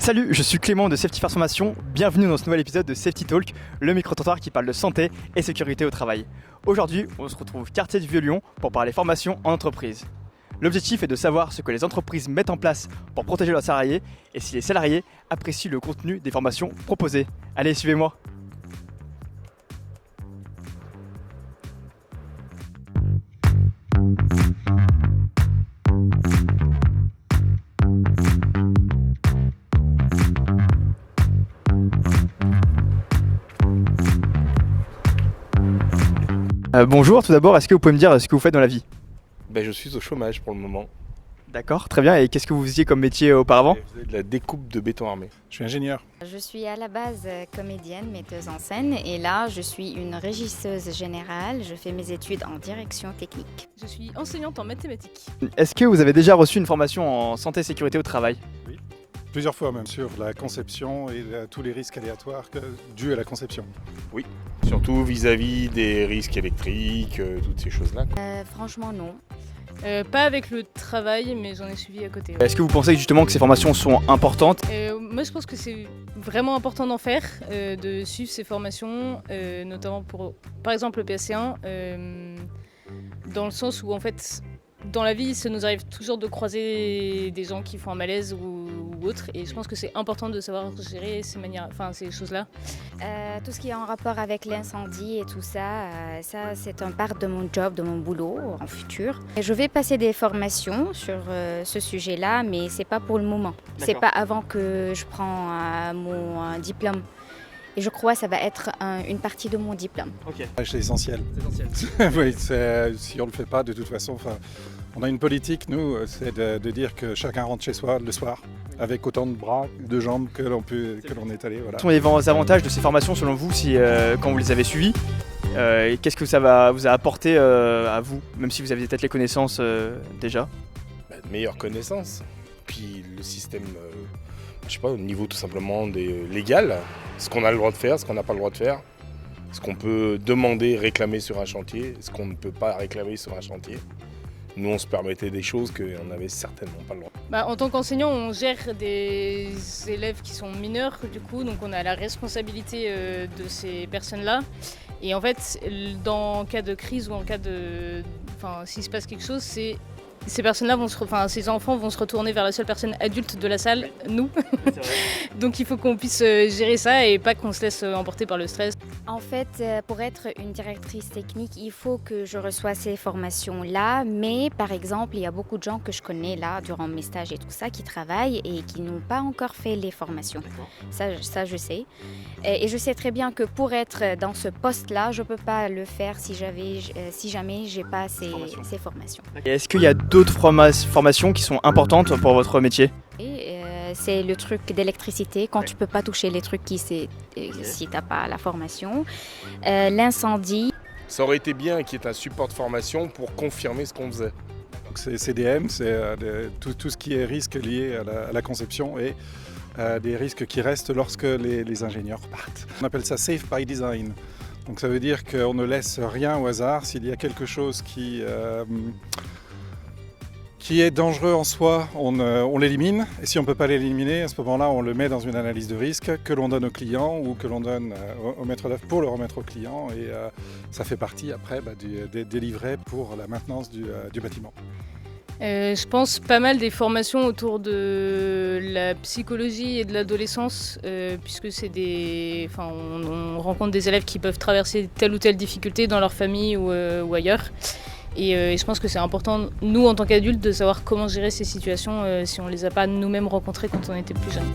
Salut, je suis Clément de Safety First Formation, bienvenue dans ce nouvel épisode de Safety Talk, le micro-trottoir qui parle de santé et sécurité au travail. Aujourd'hui, on se retrouve quartier du Vieux-Lyon pour parler formation en entreprise. L'objectif est de savoir ce que les entreprises mettent en place pour protéger leurs salariés et si les salariés apprécient le contenu des formations proposées. Allez, suivez-moi. Bonjour, tout d'abord, est-ce que vous pouvez me dire ce que vous faites dans la vie ? Je suis au chômage pour le moment. D'accord, très bien. Et qu'est-ce que vous faisiez comme métier auparavant ? Je faisais de la découpe de béton armé. Je suis ingénieur. Je suis à la base comédienne, metteuse en scène et là je suis une régisseuse générale, je fais mes études en direction technique. Je suis enseignante en mathématiques. Est-ce que vous avez déjà reçu une formation en santé et sécurité au travail ? Oui, plusieurs fois même, sur la conception et tous les risques aléatoires dus à la conception. Oui, surtout vis-à-vis des risques électriques, toutes ces choses-là. Franchement non. Pas avec le travail, mais j'en ai suivi à côté. Est-ce que vous pensez justement que ces formations sont importantes ? Moi je pense que c'est vraiment important d'en faire, de suivre ces formations, notamment pour par exemple le PSC1, dans le sens où en fait dans la vie ça nous arrive toujours de croiser des gens qui font un malaise ou autre, et je pense que c'est important de savoir gérer ces choses-là. Tout ce qui est en rapport avec l'incendie et tout ça, ça c'est un part de mon job, de mon boulot en futur. Et je vais passer des formations sur ce sujet-là, mais c'est pas pour le moment. D'accord. C'est pas avant que je prends mon diplôme. Et je crois que ça va être une partie de mon diplôme. Ok. C'est essentiel. Oui, si on ne le fait pas, de toute façon, on a une politique, nous, c'est de dire que chacun rentre chez soi le soir, avec autant de bras, de jambes que l'on est allé. Voilà. Quels sont les avantages de ces formations selon vous quand vous les avez suivies ? Et qu'est-ce que ça vous a apporté à vous, même si vous aviez peut-être les connaissances déjà ? De meilleures connaissances. Puis le système, au niveau tout simplement légal, ce qu'on a le droit de faire, ce qu'on n'a pas le droit de faire, ce qu'on peut demander, réclamer sur un chantier, ce qu'on ne peut pas réclamer sur un chantier. Nous, on se permettait des choses qu'on n'avait certainement pas le droit. En tant qu'enseignant, on gère des élèves qui sont mineurs, du coup, donc on a la responsabilité de ces personnes-là. Et en fait, en cas de crise ou s'il se passe quelque chose, ces personnes-là ces enfants vont se retourner vers la seule personne adulte de la salle, nous. Donc il faut qu'on puisse gérer ça et pas qu'on se laisse emporter par le stress. En fait, pour être une directrice technique, il faut que je reçois ces formations-là. Mais par exemple, il y a beaucoup de gens que je connais là, durant mes stages et tout ça, qui travaillent et qui n'ont pas encore fait les formations. Ça, je sais. Et je sais très bien que pour être dans ce poste-là, je ne peux pas le faire si jamais je n'ai pas ces formations. Et est-ce qu'il y a d'autres formations qui sont importantes pour votre métier ? C'est le truc d'électricité, quand tu peux pas toucher les trucs si t'as pas la formation. L'incendie. Ça aurait été bien qu'il y ait un support de formation pour confirmer ce qu'on faisait. Donc c'est CDM, c'est tout ce qui est risque lié à la conception et des risques qui restent lorsque les ingénieurs partent. On appelle ça Safe by Design. Donc ça veut dire qu'on ne laisse rien au hasard. S'il y a quelque chose qui est dangereux en soi, on l'élimine. Et si on ne peut pas l'éliminer, à ce moment-là, on le met dans une analyse de risque que l'on donne au client ou que l'on donne au maître d'œuvre pour le remettre au client. Et ça fait partie après des livrets pour la maintenance du bâtiment. Je pense pas mal des formations autour de la psychologie et de l'adolescence, puisque on rencontre des élèves qui peuvent traverser telle ou telle difficulté dans leur famille ou ailleurs. Et je pense que c'est important, nous en tant qu'adultes, de savoir comment gérer ces situations si on ne les a pas nous-mêmes rencontrées quand on était plus jeunes.